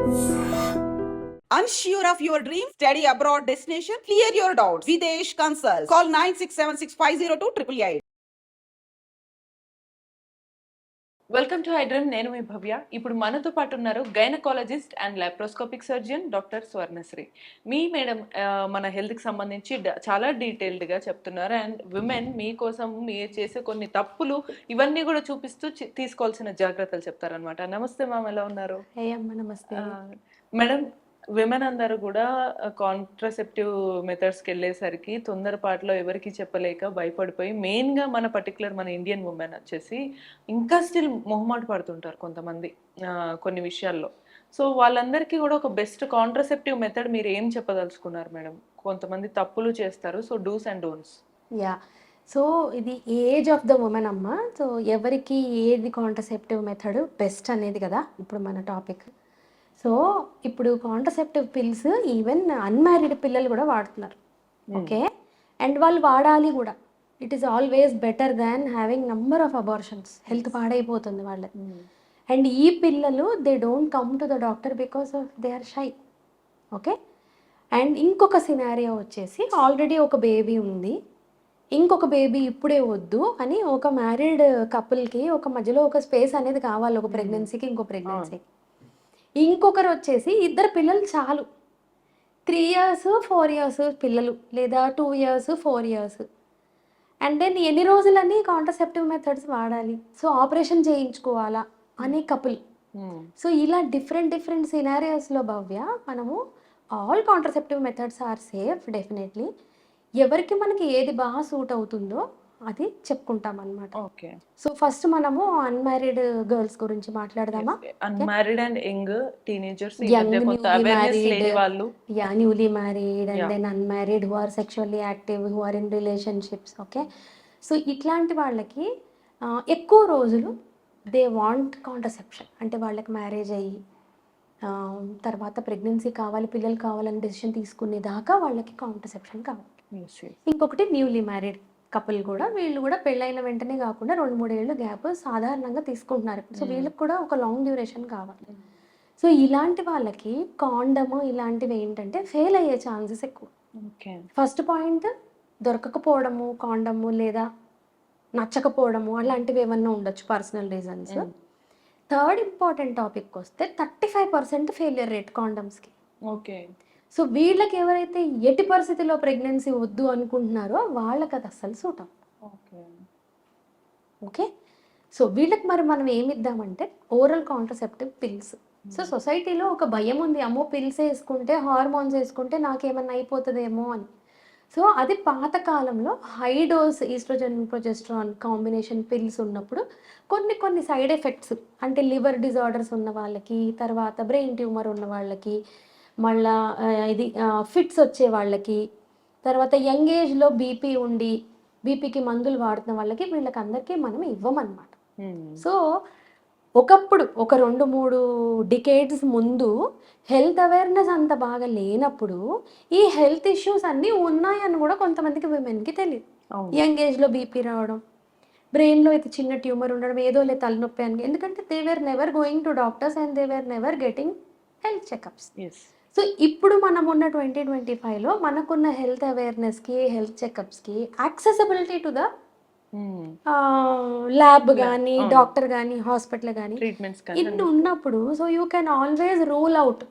Unsure of your dream? Study abroad destination? Clear your doubts. Videsh Consult. Call 9676502888. Welcome to హైడ్రమ్. నేను మీ భవ్య. ఇప్పుడు మనతో పాటు ఉన్నారు gynaecologist and laparoscopic surgeon doctor Swarnasri. Madam మన హెల్త్కి సంబంధించి చాలా డీటెయిల్డ్గా చెప్తున్నారు. అండ్ విమెన్ మీకోసం మీరు చేసే కొన్ని తప్పులు ఇవన్నీ కూడా చూపిస్తూ తీసుకోవాల్సిన జాగ్రత్తలు చెప్తారనమాట. నమస్తే మ్యామ్, ఎలా ఉన్నారు? నమస్తే మేడం, విమెన్ అందరూ కూడా కాంట్రసెప్టివ్ మెథడ్స్కి వెళ్ళేసరికి తొందరపాటులో ఎవరికి చెప్పలేక భయపడిపోయి మెయిన్గా మన ఇండియన్ ఉమెన్ వచ్చేసి ఇంకా స్టిల్ మొహమాట పడుతుంటారు కొంతమంది కొన్ని విషయాల్లో. సో వాళ్ళందరికీ కూడా ఒక బెస్ట్ కాంట్రసెప్టివ్ మెథడ్ మీరు ఏం చెప్పదలుచుకున్నారు మేడం? కొంతమంది తప్పులు చేస్తారు, so dos and don'ts. So ఇది ఏజ్ ఆఫ్ ద ఉమెన్ అమ్మ. సో ఎవరికి ఏది కాంట్రసెప్టివ్ మెథడ్ బెస్ట్ అనేది కదా ఇప్పుడు మన టాపిక్. సో ఇప్పుడు కాంట్రసెప్టివ్ పిల్స్ ఈవెన్ అన్మ్యారీడ్ పిల్లలు కూడా వాడుతున్నారు. ఓకే, అండ్ వాళ్ళు వాడాలి కూడా. It is always better than having number of abortions. Health పాడైపోతుంది వాళ్ళకి. అండ్ ఈ పిల్లలు they don't come to the doctor because of they are shy. Okay, and ఇంకొక సినారియో వచ్చేసి ఆల్రెడీ ఒక బేబీ ఉంది, ఇంకొక బేబీ ఇప్పుడే వద్దు అని ఒక మ్యారీడ్ కపుల్కి ఒక మధ్యలో ఒక స్పేస్ అనేది కావాలి, ఒక ప్రెగ్నెన్సీకి ఇంకో ప్రెగ్నెన్సీకి. ఇంకొకరు వచ్చేసి ఇద్దరు పిల్లలు చాలు, 3 years 4 years పిల్లలు, లేదా 2 years 4 years. అండ్ దెన్ ఎన్ని రోజులని కాంట్రసెప్టివ్ మెథడ్స్ వాడాలి, సో ఆపరేషన్ చేయించుకోవాలా అనే కపుల్. సో ఇలా డిఫరెంట్ సినారియోస్లో భవ్య మనము all contraceptive methods are safe definitely. ఎవరికి మనకి ఏది బాగా సూట్ అవుతుందో అది చెప్పుకుంటాం అనమాట. ఓకే, సో ఫస్ట్ మనము అన్మ్యారీడ్ గర్ల్స్ గురించి మాట్లాడదామా? Unmarried and young teenagers, newly married and then unmarried who are sexually active, who are in relationships. Okay, so ఇట్లాంటి వాళ్ళకి ఎక్కువ రోజులు దే వాంట్ కాంట్రసెప్షన్. అంటే వాళ్ళకి మ్యారేజ్ అయ్యి తర్వాత ప్రెగ్నెన్సీ కావాలి, పిల్లలు కావాలని డెసిషన్ తీసుకునేదాకా వాళ్ళకి కాంట్రసెప్షన్ కావాలి. ఇంకొకటి న్యూలీ మ్యారీడ్ కపుల్ కూడా, వీళ్ళు కూడా పెళ్ళైన వెంటనే కాకుండా 2-3 ఏళ్ళు గ్యాప్ సాధారణంగా తీసుకుంటున్నారు. సో వీళ్ళకి కూడా ఒక లాంగ్ డ్యూరేషన్ కావాలి. సో ఇలాంటి వాళ్ళకి కాండము ఇలాంటివి ఏంటంటే ఫెయిల్ అయ్యే ఛాన్సెస్ ఎక్కువ. ఫస్ట్ పాయింట్ దొరకకపోవడము కాండము, లేదా నచ్చకపోవడము, అలాంటివి ఏమన్నా ఉండొచ్చు personal reasons. Third important topic వస్తే 35% ఫెయిలియర్ రేట్ కాండమ్స్కి. ఓకే, సో వీళ్ళకి ఎవరైతే ఎట్టి పరిస్థితిలో ప్రెగ్నెన్సీ వద్దు అనుకుంటున్నారో వాళ్ళకి అది అస్సలు సూట్ అవ్వదు. ఓకే, సో వీళ్ళకి మరి మనం ఏమి ఇద్దామంటే ఓరల్ కాంట్రసెప్టివ్ పిల్స్. సో సొసైటీలో ఒక భయం ఉంది, అమ్మో పిల్స్ వేసుకుంటే హార్మోన్స్ వేసుకుంటే నాకేమన్నా అయిపోతుందేమో అని. సో అది పాతకాలంలో high dose estrogen progesterone combination pills ఉన్నప్పుడు కొన్ని సైడ్ ఎఫెక్ట్స్, అంటే లివర్ డిజార్డర్స్ ఉన్న వాళ్ళకి, తర్వాత బ్రెయిన్ ట్యూమర్ ఉన్న వాళ్ళకి, మళ్ళా ఇది ఫిట్స్ వచ్చే వాళ్ళకి, తర్వాత యంగ్ ఏజ్లో బీపీ ఉండి బీపీకి మందులు వాడుతున్న వాళ్ళకి, వీళ్ళకి అందరికీ మనం ఇవ్వమన్నమాట. సో ఒకప్పుడు ఒక 2-3 డికేడ్స్ ముందు హెల్త్ అవేర్నెస్ అంత బాగా లేనప్పుడు ఈ హెల్త్ ఇష్యూస్ అన్నీ ఉన్నాయని కూడా కొంతమందికి విమెన్కి తెలియదు. యంగ్ ఏజ్లో బీపీ రావడం, బ్రెయిన్లో అయితే చిన్న ట్యూమర్ ఉండడం, ఏదో లేదు తలనొప్పి అని, ఎందుకంటే they were never going to doctors and they were never getting health checkups. So ఇప్పుడు మనం ఉన్న 2025లో మనకున్న హెల్త్ అవేర్నెస్కి, హెల్త్ చెకప్స్కి, యాక్సెసిబిలిటీ టు ద ల్యాబ్ కానీ, డాక్టర్ కానీ, హాస్పిటల్ కానీ ఇన్ని ఉన్నప్పుడు, so you can always rule out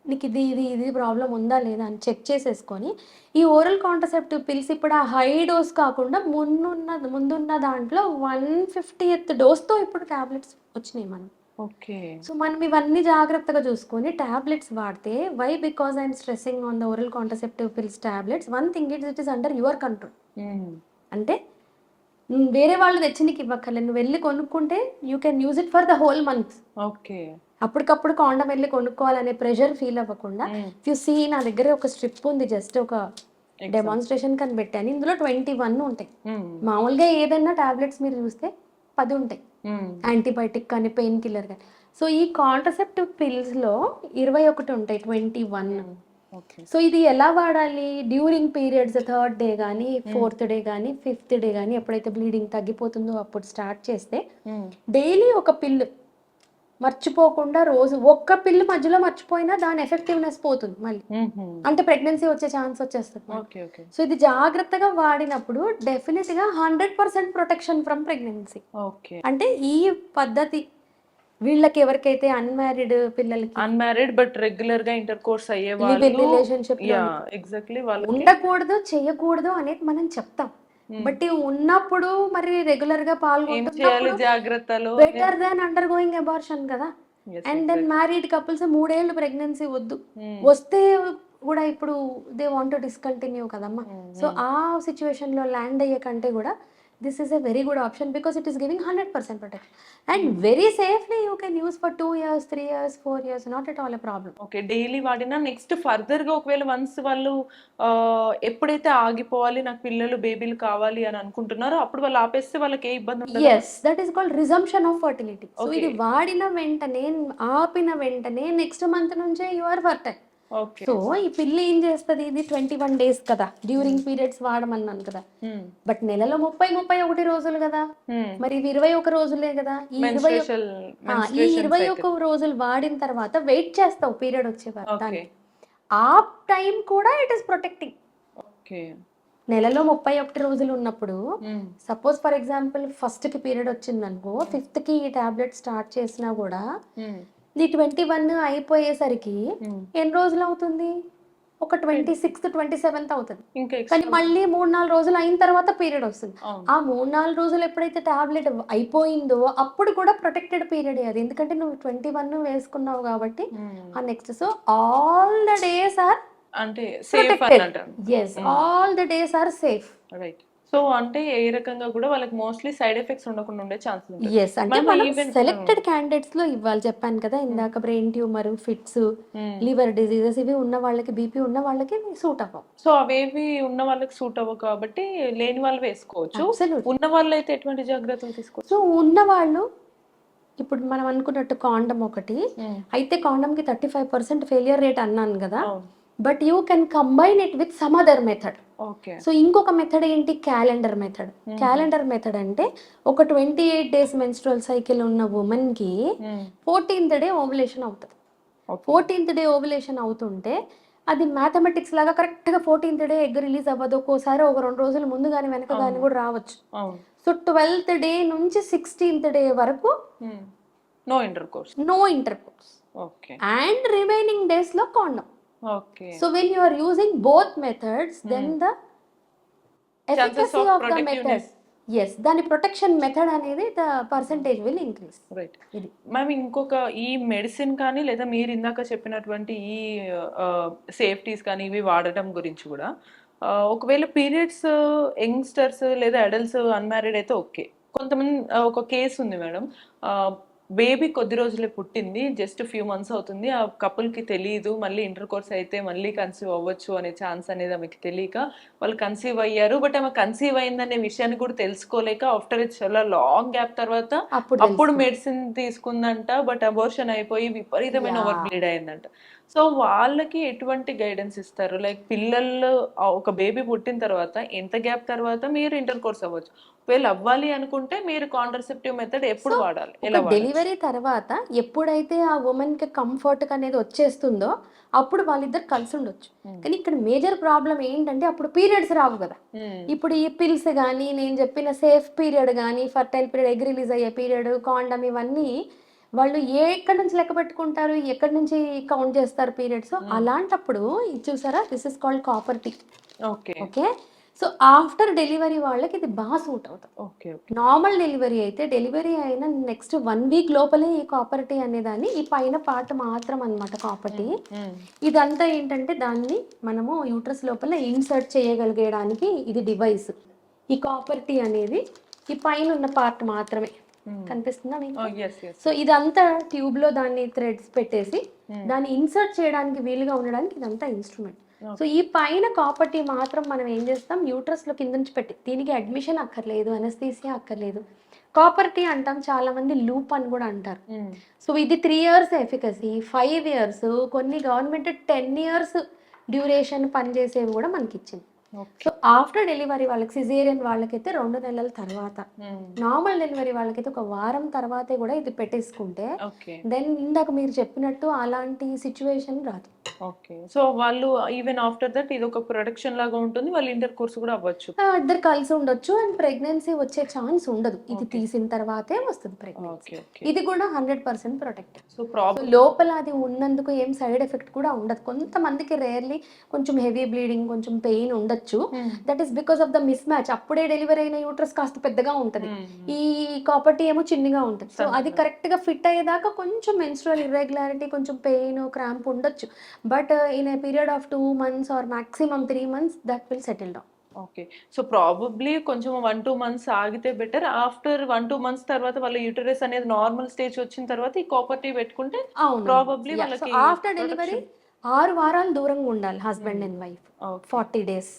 నీకు ఇది ప్రాబ్లం ఉందా లేదా అని చెక్ చేసేసుకొని ఈ ఓరల్ కాంట్రసెప్టివ్ పిల్స్ ఇప్పుడు ఆ హై డోస్ కాకుండా ముందున్న దాంట్లో 150th డోస్తో ఇప్పుడు ట్యాబ్లెట్స్ వచ్చినాయి మనం. ఓకే, సో మనం ఇవన్నీ జాగ్రత్తగా చూసుకొని ట్యాబ్లెట్స్ వాడితే, why because I'm stressing on the oral contraceptive pills tablets, one thing it is under your control. అంటే వేరే వాళ్ళు తెచ్చి నీకు ఇవ్వక్కర్లేదు, నువ్వు వెళ్ళి కొనుక్కుంటే you can use it for the whole month. Okay, అప్పటికప్పుడు కాండం వెళ్ళి కొనుక్కోవాలనే ప్రెషర్ ఫీల్ అవ్వకుండా, యు సీ నా దగ్గర ఒక స్ట్రిప్ ఉంది, జస్ట్ ఒక డెమాన్స్ట్రేషన్ కని పెట్టాను, ఇందులో 21 ఉంటాయి. మామూలుగా ఏదైనా టాబ్లెట్స్ మీరు చూస్తే 10 ఉంటాయి, యాంటీబయాటిక్ కానీ పెయిన్ కిల్లర్ కానీ. సో ఈ కాంట్రసెప్టివ్ పిల్స్లో 21 ఉంటాయి, 21. సో ఇది ఎలా వాడాలి? డ్యూరింగ్ పీరియడ్స్ 3rd డే కానీ, 4th డే కానీ, 5th డే కానీ, ఎప్పుడైతే బ్లీడింగ్ తగ్గిపోతుందో అప్పుడు స్టార్ట్ చేస్తే డైలీ ఒక పిల్ మర్చిపోకుండా రోజు ఒక్క పిల్లు మధ్యలో మర్చిపోయినా దాని ఎఫెక్టివ్నెస్ పోతుంది మళ్ళీ, అంటే ప్రెగ్నెన్సీ వచ్చే ఛాన్స్ వచ్చేస్తుంది. ఓకే ఓకే సో ఇది జాగ్రత్తగా వాడినప్పుడు డెఫినెట్ గా 100% ప్రొటెక్షన్ ఫ్రమ్ ప్రెగ్నెన్సీ. ఓకే. అంటే ఈ పద్ధతి వీళ్ళకి ఎవరికైతే అన్మ్యారీడ్ పిల్లలకి అన్మ్యారీడ్ బట్ రెగ్యులర్ గా ఇంటర్ కోర్స్ అయ్యే లివ్ ఇన్ వాళ్ళు, రిలేషన్షిప్ యా ఎగ్జాక్ట్లీ వాళ్ళకి ఉండకూడదు చేయకూడదు అనేది మనం చెప్తాం. బట్ ఉన్నప్పుడు మరి రెగ్యులర్ గా ఏం చేయాలి పాల్గొంటున్నప్పుడు జాగ్రత్తలు better than under going abortion కదా. అండ్ దెన్ మ్యారీడ్ కపుల్స్ 3 ఏళ్ళు ప్రెగ్నెన్సీ వద్దు, వస్తే కూడా ఇప్పుడు దే వాంట్ టు డిస్కంటిన్యూ కదమ్మా. సో ఆ సిచ్యువేషన్ లో ల్యాండ్ అయ్యే కంటే కూడా this is a very good option because it is giving 100% protection and very safely you can use for 2 years 3 years 4 years, not at all a problem. Okay. Daily వాడినా next further గా ఒకవేళ once వాళ్ళు ఎప్పుడైతే ఆగిపోవాలి నాకు పిల్లలు బేబీలు కావాలి అని అనుకుంటున్నారో అప్పుడు వాళ్ళు ఆపేస్తే వాళ్ళకి ఏ ఇబ్బంది ఉండదు. Yes, that is called resumption of fertility. So ఇది వాడిన వెంటనే ఆపిన వెంటనే నెక్స్ట్ మంత్ నుంచే you are fertile. Okay. So ఈ పిల్ల ఏం చేస్తుంది, ఇది 21 days కదా డ్యూరింగ్ పీరియడ్స్ వాడమన్నాను కదా, బట్ నెలలో 30-31 రోజులు కదా, మరి ఇవి 21 రోజులే కదా. ఈ 21 రోజులు వాడిన తర్వాత వెయిట్ చేస్తావు పీరియడ్ వచ్చే వరకు, ఆ టైం కూడా ఇట్ ఈస్ ప్రొటెక్టింగ్. ఓకే. నెలలో 31 రోజులు ఉన్నప్పుడు సపోజ్ ఫర్ ఎగ్జాంపుల్ ఫస్ట్ కి పీరియడ్ వచ్చింది అనుకో, 5th కి ఈ టాబ్లెట్ స్టార్ట్ చేసినా కూడా ఈ 21 అయిపోయేసరికి ఎన్ని రోజులు అవుతుంది, ఒక 26th 27th అవుతుంది. కానీ మళ్ళీ 3-4 రోజులు అయిన తర్వాత పీరియడ్ వస్తుంది. ఆ 3-4 రోజులు ఎప్పుడైతే టాబ్లెట్ అయిపోయిందో అప్పుడు కూడా ప్రొటెక్టెడ్ పీరియడ్ అది, ఎందుకంటే నువ్వు 21 వేసుకున్నావు కాబట్టి ఆ next. So all the days are అంటే సేఫ్ అని అంటారు. yes, all the days are safe. Right. So అంటే ఏ రకంగా కూడా వాళ్ళకి మోస్ట్లీ సైడ్ ఎఫెక్ట్స్ ఉండకుండా ఉండే ఛాన్స్ ఉంది. ఎస్, అంటే మనం సెలెక్టెడ్ క్యాండిడేట్స్ లో ఇవ్వాలి. చెప్పాను కదా ఇందాక, brain tumour, fits, liver diseases ఇవి ఉన్న వాళ్ళకి, బీపీ ఉన్న వాళ్ళకి సూట్ అవ్వవు. సో అవేవి ఉన్న వాళ్ళకి సూట్ అవ్వవు కాబట్టి లేని వాళ్ళు వేసుకోవచ్చు. ఉన్న వాళ్ళు అయితే ఎటువంటి జాగ్రత్తలు తీసుకోవచ్చు? సో ఉన్న వాళ్ళు ఇప్పుడు మనం అనుకున్నట్టు కాండమ్ ఒకటి అయితే, కాండమ్ కి 35% ఫెయిలియర్ రేట్ అన్నాను కదా, but you can combine it with some other method. So ఇంకొక మెథడ్ ఏంటి, క్యాలెండర్ మెథడ్. క్యాలెండర్ మెథడ్ అంటే ఒక 28 days మెన్స్ట్రువల్ సైకిల్ ఉన్న ఉమెన్ కి 14th day ఓవులేషన్ అవుతుంది. 14th day ఓవులేషన్ అవుతుంటే అది మ్యాథమెటిక్స్ లాగా కరెక్ట్ గా 14th day ఎగ్ రిలీజ్ అవ్వదు, ఒక్కోసారి ఒక 2 రోజుల ముందు కానీ వెనక కానీ కూడా రావచ్చు. సో 12th day నుంచి 16th day వరకు no intercourse, okay, and remaining days లో condom. Okay. So when you are using both methods, then the efficacy of the method, yes, దాని ప్రొటెక్షన్ మెథడ్ అనేది the percentage will increase. Right. Ma'am ఇంకొక ఈ medicine కానీ లేదా మీరు ఇందాక చెప్పినటువంటి ఈ సేఫ్టీస్ కానీ ఇవి వాడటం గురించి కూడా ఒకవేళ పీరియడ్స్ యంగ్స్టర్స్ లేదా అడల్ట్స్ అన్మ్యారీడ్ అయితే ఓకే. కొంతమంది ఒక కేసు ఉంది మేడం, బేబీ కొద్ది రోజులే పుట్టింది, జస్ట్ ఫ్యూ మంత్స్ అవుతుంది, ఆ కపుల్కి తెలియదు, మళ్ళీ ఇంటర్ కోర్స్ అయితే మళ్ళీ కన్సీవ్ అవ్వచ్చు అనే ఛాన్స్ అనేది ఆమెకి తెలియక వాళ్ళు కన్సీవ్ అయ్యారు. బట్ ఆమె కన్సీవ్ అయిందనే విషయాన్ని కూడా తెలుసుకోలేక ఆఫ్టర్ చాలా లాంగ్ గ్యాప్ తర్వాత అప్పుడు మెడిసిన్ తీసుకుందంట, బట్ అబోర్షన్ అయిపోయి విపరీతమైన ఓవర్ బ్లీడ్ అయిందంట. సో వాళ్ళకి ఎటువంటి గైడెన్స్ ఇస్తారు? లైక్ పిల్లలు ఒక బేబీ పుట్టిన తర్వాత ఎంత గ్యాప్ తర్వాత మీరు ఇంటర్ కోర్స్ అవ్వచ్చు, ఒకవేళ అవ్వాలి అనుకుంటే మీరు కాంట్రసెప్టివ్ మెథడ్ ఎప్పుడు వాడాలి? డెలివరీ తర్వాత ఎప్పుడైతే ఆ ఉమెన్ కి కంఫర్ట్ అనేది వచ్చేస్తుందో అప్పుడు వాళ్ళిద్దరు కలిసి ఉండొచ్చు. కానీ ఇక్కడ మేజర్ ప్రాబ్లం ఏంటంటే అప్పుడు పీరియడ్స్ రావు కదా. ఇప్పుడు ఈ పిల్స్ కానీ, నేను చెప్పిన సేఫ్ పీరియడ్ కానీ, ఫర్టైల్ పీరియడ్, ఎగ్ రిలీజ్ అయ్యే పీరియడ్, కాండమ్, ఇవన్నీ వాళ్ళు ఎక్కడి నుంచి లెక్క పెట్టుకుంటారు, ఎక్కడి నుంచి కౌంట్ చేస్తారు పీరియడ్స్. అలాంటప్పుడు చూసారా, this is called copper tea. Okay. So after delivery వాళ్ళకి ఇది బాగా సూట్ అవుతుంది. నార్మల్ డెలివరీ అయితే డెలివరీ అయిన నెక్స్ట్ 1 week లోపలే ఈ కాపర్ టీ అనేదాన్ని, ఈ పైన పార్ట్ మాత్రం అన్నమాట కాపర్ టీ. ఇదంతా ఏంటంటే దాన్ని మనము యూట్రస్ లోపల ఇన్సర్ట్ చేయగలిగేయడానికి ఇది డివైస్. ఈ కాపర్ టీ అనేది ఈ పైన ఉన్న పార్ట్ మాత్రమే కనిపిస్తుందా మీకు? సో ఇదంతా ట్యూబ్ లో దాన్ని థ్రెడ్స్ పెట్టేసి దాన్ని ఇన్సర్ట్ చేయడానికి వీలుగా ఉండడానికి ఇదంతా ఇన్స్ట్రుమెంట్. సో ఈ పైన కాపర్ టీ మాత్రం మనం ఏం చేస్తాం, యూట్రస్ లో కింద నుంచి పెట్టి, దీనికి అడ్మిషన్ అక్కర్లేదు, అనస్థీసియా అక్కర్లేదు. కాపర్ టీ అంటాం చాలా మంది, లూప్ అని కూడా అంటారు. సో ఇది 3 years ఎఫికసీ, 5 years, కొన్ని గవర్నమెంట్ 10 years డ్యూరేషన్ పనిచేసేవి కూడా మనకి ఇచ్చింది. సో ఆఫ్టర్ డెలివరీ వాళ్ళకి సిజేరియన్ వాళ్ళకైతే 2 నెలల తర్వాత, నార్మల్ డెలివరీ వాళ్ళకైతే ఒక వారం తర్వాతే కూడా ఇది పెట్టేసుకుంటే ఓకే దెన్ ఇందాక మీరు చెప్పినట్టు అలాంటి సిచ్యువేషన్ రాదు. ఓకే. సో వాళ్ళు ఈవెన్ ఆఫ్టర్ దట్ ఇది ఒక ప్రొడక్షన్ లాగా ఉంటుంది, వాళ్ళు ఇంటర్ కోర్స్ కూడా అవ్వచ్చు. ఇద్దరు కలిసి ఉండొచ్చు అండ్ ప్రెగ్నెన్సీ వచ్చే ఛాన్స్ ఉండదు. ఇది తీసిన తర్వాతే వస్తుంది ప్రెగ్నెన్సీ. Okay okay. ఇది కూడా 100% ప్రొటెక్ట్. సో ప్రాబ్లం లోపల అది ఉన్నందుకు ఏం సైడ్ ఎఫెక్ట్ కూడా ఉండదు. కొంతమందికి రేర్లీ కొంచెం హెవీ బ్లీడింగ్, కొంచెం పెయిన్ ఉండొచ్చు. That is because of the miss match. అప్పుడే డెలివరీ అయిన యూట్రస్ కాస్త పెద్దగా ఉంటది, ఈ కాపర్టీ ఏమో చిన్నగా ఉంటుంది. సో అది కరెక్ట్ గా ఫిట్ అయ్యేదాకా కొంచెం మెన్స్ట్రువల్ ఇర్రెగ్యులారిటీ, కొంచెం పెయిన్, క్రాంప్ ఉండొచ్చు. But in a period of 2 months or maximum 3 months that will settle down. Okay. So probably కొంచెం 1-2 months ఆగితే బెటర్. ఆఫ్టర్ 1-2 months తర్వాత వాళ్ళ యూటరస్ అనేది నార్మల్ స్టేజ్ వచ్చిన తర్వాత ఈ కాపర్టీ పెట్టుకుంటే ప్రాబబ్లీ వాళ్ళకి ఆఫ్టర్ డెలివరీ 6 వారాలు దూరంగా ఉండాలి husband and wife, 40 days.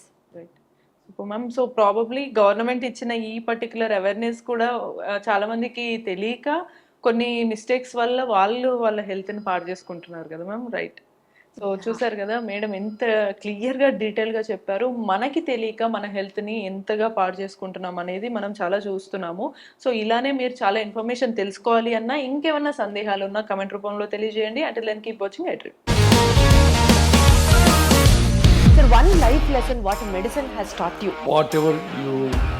Ma'am, so probably government ఇచ్చిన ఈ పర్టికులర్ అవేర్నెస్ కూడా చాలా మందికి తెలియక కొన్ని మిస్టేక్స్ వల్ల వాళ్ళ హెల్త్ని పాడు చేసుకుంటున్నారు కదా మ్యామ్, రైట్? సో చూసారు కదా మేడం ఎంత క్లియర్గా డీటెయిల్గా చెప్పారు. మనకి తెలియక మన హెల్త్ని ఎంతగా పాడు చేసుకుంటున్నాం అనేది మనం చాలా చూస్తున్నాము. సో ఇలానే మీరు చాలా ఇన్ఫర్మేషన్ తెలుసుకోవాలి అన్నా, ఇంకేమన్నా సందేహాలు ఉన్నా కమెంట్ రూపంలో తెలియజేయండి. అంటే then keep watching iDream. Sir, one life lesson what medicine has taught you. Whatever you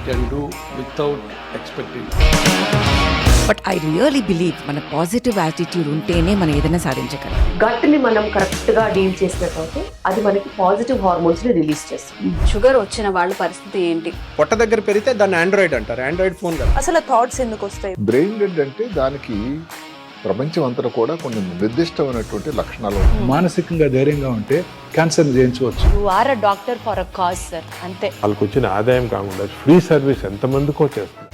can do without expecting. But I really believe మన పాజిటివ్ యాటిట్యూడ్ ఉంటేనే మనం ఏదైనా సాధించగలం. గట్ని మనం కరెక్ట్గా డీల్ చేసినట్లయితే అది మనకి పాజిటివ్ హార్మోన్స్ని రిలీజ్ చేస్తుంది. షుగర్ వచ్చిన వాళ్ళ పరిస్థితి ఏంటి? పొట్ట దగ్గర పెరిగితే దాన్ని ఆండ్రాయిడ్ అంటారు, ఆండ్రాయిడ్ ఫోన్ కదా. అసలు థాట్స్ ఎందుకు వస్తాయి? బ్రెయిన్ డెడ్ అంటే దానికి ప్రపంచం అంతా కూడా కొన్ని నిర్దిష్టమైనటువంటి లక్షణాలు ఉంటాయి. మానసికంగా ధైర్యంగా ఉంటే క్యాన్సర్ జయించవచ్చు. You are a doctor for a cause sir, అంతే. వాళ్ళకి వచ్చిన ఆదాయం కాకుండా ఫ్రీ సర్వీస్ ఎంతమందికో చేస్తుంది.